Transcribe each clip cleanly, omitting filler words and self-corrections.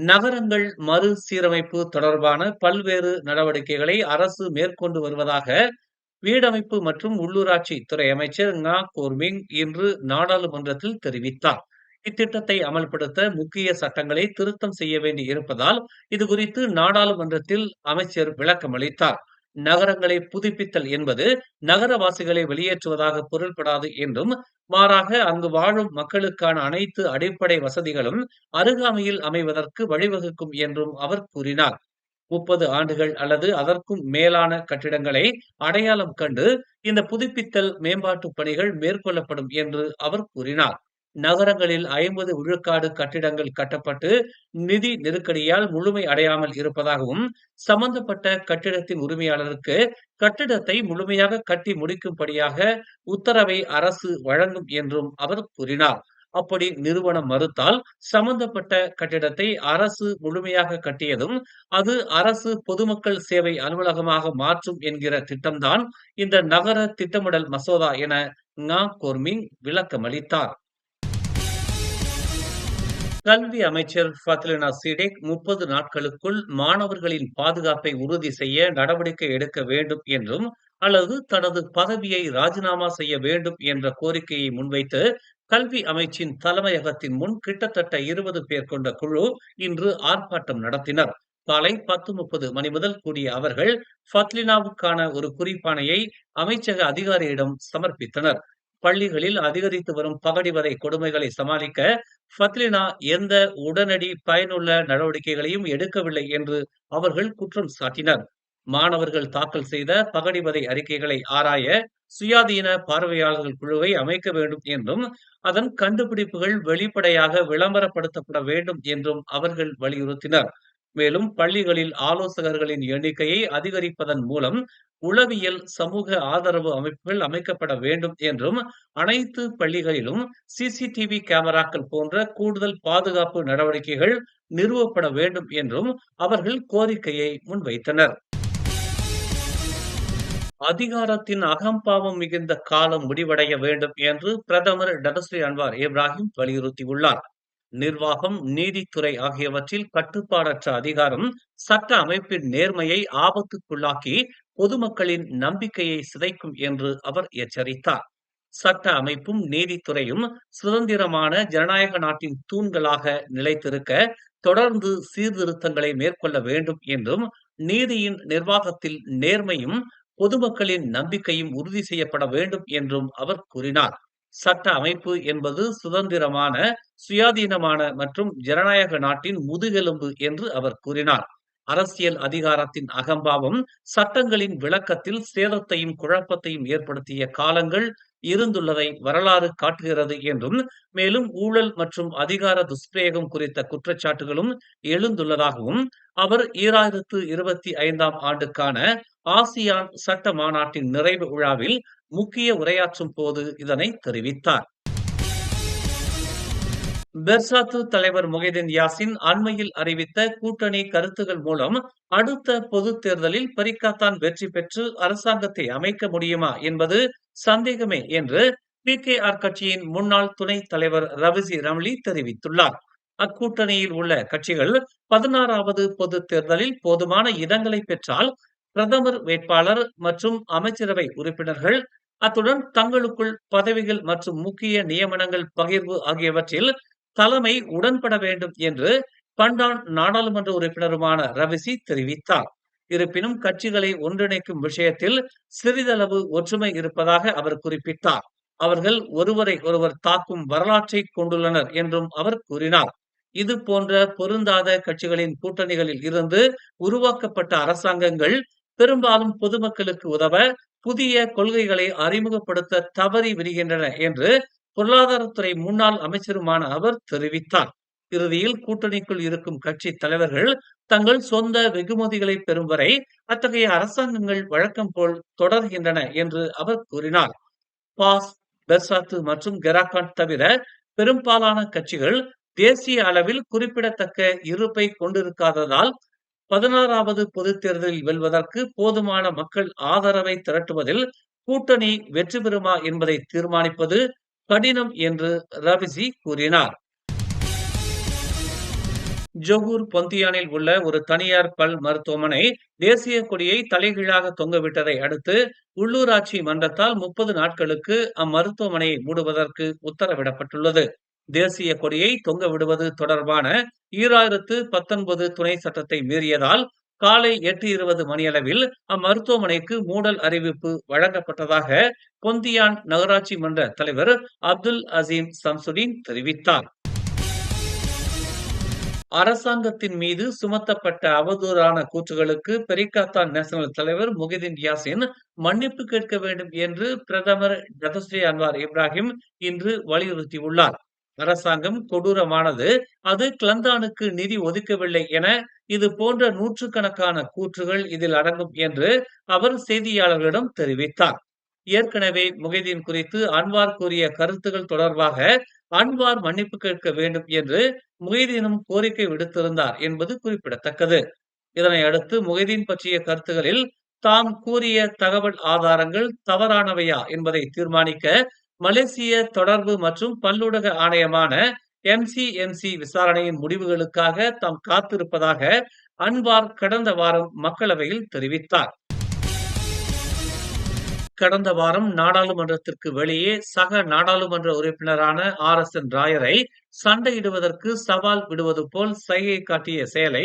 நகரங்கள் மறுசீரமைப்பு தொடர்பான பல்வேறு நடவடிக்கைகளை அரசு மேற்கொண்டு வருவதாக வீடமைப்பு மற்றும் உள்ளூராட்சி துறை அமைச்சர் கோர்மிங் இன்று நாடாளுமன்றத்தில் தெரிவித்தார். இத்திட்டத்தை அமல்படுத்த முக்கிய சட்டங்களை திருத்தம் செய்ய வேண்டி இருப்பதால் இது குறித்து நாடாளுமன்றத்தில் அமைச்சர் விளக்கம் அளித்தார். நகரங்களை புதுப்பித்தல் என்பது நகரவாசிகளை வெளியேற்றுவதாக பொருள்படாது என்றும், மாறாக அங்கு வாழும் மக்களுக்கான அனைத்து அடிப்படை வசதிகளும் அருகாமையில் அமைவதற்கு வழிவகுக்கும் என்றும் அவர் கூறினார். 30 ஆண்டுகள் அல்லது அதற்கும் மேலான கட்டிடங்களை அடையாளம் கண்டு இந்த புதுப்பித்தல் மேம்பாட்டு பணிகள் மேற்கொள்ளப்படும் என்று அவர் கூறினார். நகரங்களில் 50 விழுக்காடு கட்டிடங்கள் கட்டப்பட்டு நிதி நெருக்கடியால் முழுமை அடையாமல் இருப்பதாகவும், சம்பந்தப்பட்ட கட்டிடத்தின் உரிமையாளருக்கு கட்டிடத்தை முழுமையாக கட்டி முடிக்கும்படியாக உத்தரவை அரசு வழங்கும் என்றும் அவர் கூறினார். அப்படி நிறுவனம் மறுத்தால் சம்பந்தப்பட்ட கட்டிடத்தை அரசு முழுமையாக கட்டியதும் அது அரசு பொதுமக்கள் சேவை அலுவலகமாக மாற்றும் என்கிற திட்டம்தான் இந்த நகர திட்டமிடல் மசோதா என கோர்மிங் விளக்கமளித்தார். கல்வி அமைச்சர் ஃபத்லினா சீடேக் 30 நாட்களுக்குள் மாணவர்களின் பாதுகாப்பை உறுதி செய்ய நடவடிக்கை எடுக்க வேண்டும் என்றும், அல்லது தனது பதவியை ராஜினாமா செய்ய வேண்டும் என்ற கோரிக்கையை முன்வைத்து கல்வி அமைச்சின் தலைமையகத்தின் முன் கிட்டத்தட்ட 20 பேர் கொண்ட குழு இன்று ஆர்ப்பாட்டம் நடத்தினர். காலை 10:30 மணி முதல் கூடிய அவர்கள் ஃபத்லினாவுக்கான ஒரு குறிப்பாணையை அமைச்சக அதிகாரியிடம் சமர்ப்பித்தனர். பள்ளிகளில் அதிகரித்து வரும் பகடிவதை கொடுமைகளை சமாளிக்க ஃபத்லினா எந்த உடனடி பயனுள்ள நடவடிக்கைகளையும் எடுக்கவில்லை என்று அவர்கள் குற்றம் சாட்டினர். மாணவர்கள் தாக்கல் செய்த பகடிவதை அறிக்கைகளை ஆராய சுயாதீன பார்வையாளர்கள் குழுவை அமைக்க வேண்டும் என்றும், அதன் கண்டுபிடிப்புகள் வெளிப்படையாக விளம்பரப்படுத்தப்பட வேண்டும் என்றும் அவர்கள் வலியுறுத்தினர். மேலும் பள்ளிகளில் ஆலோசகர்களின் எண்ணிக்கையை அதிகரிப்பதன் மூலம் உளவியல் சமூக ஆதரவு அமைப்புகள் அமைக்கப்பட வேண்டும் என்றும், அனைத்து பள்ளிகளிலும் சிசிடிவி கேமராக்கள் போன்ற கூடுதல் பாதுகாப்பு நடவடிக்கைகள் நிறுவப்பட வேண்டும் என்றும் அவர்கள் கோரிக்கையை முன்வைத்தனர். அதிகாரத்தின் அகம்பாவம் மிகுந்த காலம் முடிவடைய வேண்டும் என்று பிரதமர் டதஸ்ரீ அன்வார் இப்ராஹிம் வலியுறுத்தியுள்ளார். நிர்வாகம், நீதித்துறை ஆகியவற்றில் கட்டுப்பாடற்ற அதிகாரம் சட்ட அமைப்பின் நேர்மையை ஆபத்துக்குள்ளாக்கி பொதுமக்களின் நம்பிக்கையை சிதைக்கும் என்று அவர் எச்சரித்தார். சட்ட அமைப்பும் நீதித்துறையும் சுதந்திரமான ஜனநாயக நாட்டின் தூண்களாக நிலைத்திருக்க தொடர்ந்து சீர்திருத்தங்களை மேற்கொள்ள வேண்டும் என்றும், நீதியின் நிர்வாகத்தில் நேர்மையும் பொதுமக்களின் நம்பிக்கையும் உறுதி செய்யப்பட வேண்டும் என்றும் அவர் கூறினார். சட்ட அமைப்பு என்பது சுதந்திரமான, சுயாதீனமான மற்றும் ஜனநாயக நாட்டின் முதுகெலும்பு என்று அவர் கூறினார். அரசியல் அதிகாரத்தின் அகம்பாவம் சட்டங்களின் விளக்கத்தில் சேதத்தையும் குழப்பத்தையும் ஏற்படுத்திய காலங்கள் இருந்துள்ளதை வரலாறு காட்டுகிறது என்றும், மேலும் ஊழல் மற்றும் அதிகார துஷ்பிரயோகம் குறித்த குற்றச்சாட்டுகளும் எழுந்துள்ளதாகவும் அவர் 2025ஆம் ஆண்டுக்கான ஆசியான் சட்ட மாநாட்டின் நிறைவு விழாவில் முக்கிய உரையாற்றும் போது இதனை தெரிவித்தார். பெர்சாத்து தலைவர் முகைதீன் யாசின் அண்மையில் அறிவித்த கூட்டணி கருத்துகள் மூலம் அடுத்த பொது தேர்தலில் பரிக்காத்தான் வெற்றி பெற்று அரசாங்கத்தை அமைக்க முடியுமா என்பது சந்தேகமே என்று PKR கட்சியின் முன்னாள் துணைத் தலைவர் ரவிசி ரம்லி தெரிவித்துள்ளார். அக்கூட்டணியில் உள்ள கட்சிகள் 16வது பொது தேர்தலில் போதுமான இடங்களை பெற்றால் பிரதமர் வேட்பாளர் மற்றும் அமைச்சரவை உறுப்பினர்கள், அத்துடன் தங்களுக்குள் பதவிகள் மற்றும் முக்கிய நியமனங்கள் பகிர்வு ஆகியவற்றில் தலைமை உடன்பட வேண்டும் என்று பண்டான் நாடாளுமன்ற உறுப்பினருமான ரவிசி தெரிவித்தார். இருப்பினும் கட்சிகளை ஒன்றிணைக்கும் விஷயத்தில் சிறிதளவு ஒற்றுமை இருப்பதாக அவர் குறிப்பிட்டார். அவர்கள் ஒருவரை ஒருவர் தாக்கும் வரலாற்றை கொண்டுள்ளனர் என்றும் அவர் கூறினார். இது போன்ற பொருந்தாத கட்சிகளின் கூட்டணிகளில் இருந்து உருவாக்கப்பட்ட அரசாங்கங்கள் பெரும்பாலும் பொதுமக்களுக்கு உதவ புதிய கொள்கைகளை அறிமுகப்படுத்த தவறி விடுகின்றன என்று பொருளாதாரத்துறை முன்னாள் அமைச்சருமான அவர் தெரிவித்தார். இறுதியில் கூட்டணிக்குள் இருக்கும் கட்சி தலைவர்கள் தங்கள் சொந்த வெகுமதிகளை பெறும் வரை அத்தகைய அரசாங்கங்கள் வழக்கம் போல் தொடர்கின்றன என்று அவர் கூறினார். பாஸ், பெர்சாத்து மற்றும் கெராகான் தவிர பெரும்பாலான கட்சிகள் தேசிய அளவில் குறிப்பிடத்தக்க இருப்பை கொண்டிருக்காததால் 16வது பொதுத் தேர்தலில் வெல்வதற்கு போதுமான மக்கள் ஆதரவை திரட்டுவதில் கூட்டணி வெற்றி பெறுமா என்பதை தீர்மானிப்பது கடினம் என்று ரவிசி கூறினார். ஜொகூர் பொந்தியானில் உள்ள ஒரு தனியார் பல் மருத்துவமனை தேசிய கொடியை தலைகீழாக தொங்கவிட்டதை அடுத்து உள்ளூராட்சி மன்றத்தால் 30 நாட்களுக்கு அம்மருத்துவமனையை மூடுவதற்கு உத்தரவிடப்பட்டுள்ளது. தேசிய கொடியை தொங்க விடுவது தொடர்பான 2019 துணை சட்டத்தை மீறியதால் காலை 8:20 மணியளவில் அம்மருத்துவமனைக்கு மூடல் அறிவிப்பு வழங்கப்பட்டதாக பொந்தியான் நகராட்சி மன்ற தலைவர் அப்துல் அசீம் சம்சுடீன் தெரிவித்தார். அரசாங்கத்தின் மீது சுமத்தப்பட்ட அவதூறான கூற்றுகளுக்கு பெரிக்காத்தான் நேஷனல் தலைவர் முகிதீன் யாசின் மன்னிப்பு கேட்க வேண்டும் என்று பிரதமர் டத்தோஸ்ரீ அன்வார் இப்ராஹிம் இன்று வலியுறுத்தியுள்ளார். அரசாங்கம் கொடூரமானது, அது கிளந்தானுக்கு நிதி ஒதுக்கவில்லை என இது போன்ற நூற்றுக்கணக்கான கூற்றுகள் இதில் அடங்கும் என்று அவர் செய்தியாளர்களிடம் தெரிவித்தார். ஏற்கனவே முகிதீன் குறித்து அன்வார் கூறிய கருத்துகள் தொடர்பாக அன்வார் மன்னிப்பு கேட்க வேண்டும் என்று முகிதீனும் கோரிக்கை விடுத்திருந்தார் என்பது குறிப்பிடத்தக்கது. இதனை அடுத்து முகிதீன் பற்றிய கருத்துகளில் தாம் கூறிய தகவல் ஆதாரங்கள் தவறானவையா என்பதை தீர்மானிக்க மலேசிய தொடர்பு மற்றும் பல்லூடக ஆணையமான MCMC விசாரணையின் முடிவுகளுக்காக தாம் காத்திருப்பதாக அன்வார் கடந்த வாரம் மக்களவையில் தெரிவித்தார். கடந்த வாரம் நாடாளுமன்றத்திற்கு வெளியே சக நாடாளுமன்ற உறுப்பினரான RSN ராயரை சண்டையிடுவதற்கு சவால் விடுவது போல் சைகை காட்டிய செயலை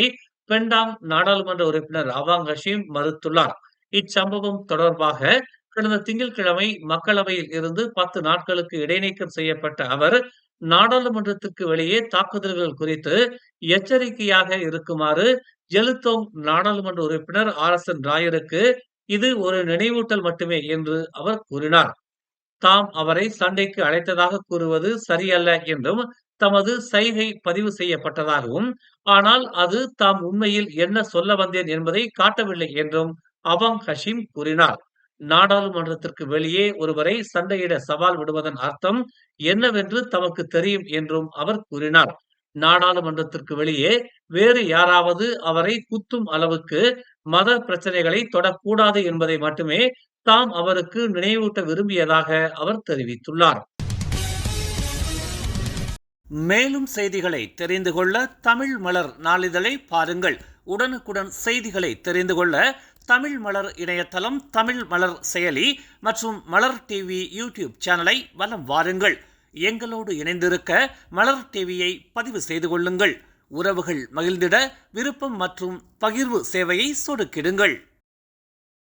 பெண்டாங் நாடாளுமன்ற உறுப்பினர் அவாங் ஹஷீம் மறுத்துள்ளார். இச்சம்பவம் தொடர்பாக கடந்த திங்கட்கிழமை மக்களவையில் இருந்து 10 நாட்களுக்கு இடைநீக்கம் செய்யப்பட்ட அவர் நாடாளுமன்றத்திற்கு வெளியே தாக்குதல்கள் குறித்து எச்சரிக்கையாக இருக்குமாறு ஜெலுத்தோங் நாடாளுமன்ற உறுப்பினர் RSN ராயருக்கு இது ஒரு நினைவூட்டல் மட்டுமே என்று அவர் கூறினார். தாம் அவரை சண்டைக்கு அழைத்ததாக கூறுவது சரியல்ல என்றும், தமது சைகை பதிவு செய்யப்பட்டதாகவும், ஆனால் அது தாம் உண்மையில் என்ன சொல்ல வந்தேன் என்பதை காட்டவில்லை என்றும் அவாங் ஹஷீம் கூறினார். நாடாளுமன்றத்திற்கு வெளியே ஒருவரை சண்டையிட சவால் விடுவதன் அர்த்தம் என்னவென்று தமக்கு தெரியும் என்றும் அவர் கூறினார். நாடாளுமன்றத்திற்கு வெளியே வேறு யாராவது அவரை குத்தும் அளவுக்கு மத பிரச்சனைகளை தொடக்கூடாது என்பதை மட்டுமே தாம் அவருக்கு நினைவூட்ட விரும்பியதாக அவர் தெரிவித்துள்ளார். மேலும் செய்திகளை தெரிந்து கொள்ள தமிழ் மலர் நாளிதழை பாருங்கள். உடனுக்குடன் செய்திகளை தெரிந்து கொள்ள தமிழ் மலர் இணையதளம், தமிழ் மலர் செயலி மற்றும் மலர் டிவி யூடியூப் சேனலை வலம் வாருங்கள். எங்களோடு இணைந்திருக்க மலர் டிவியை பதிவு செய்து கொள்ளுங்கள். உறவுகள் மகிழ்ந்திட விருப்பம் மற்றும் பகிர்வு சேவையை சொடுக்கிடுங்கள்.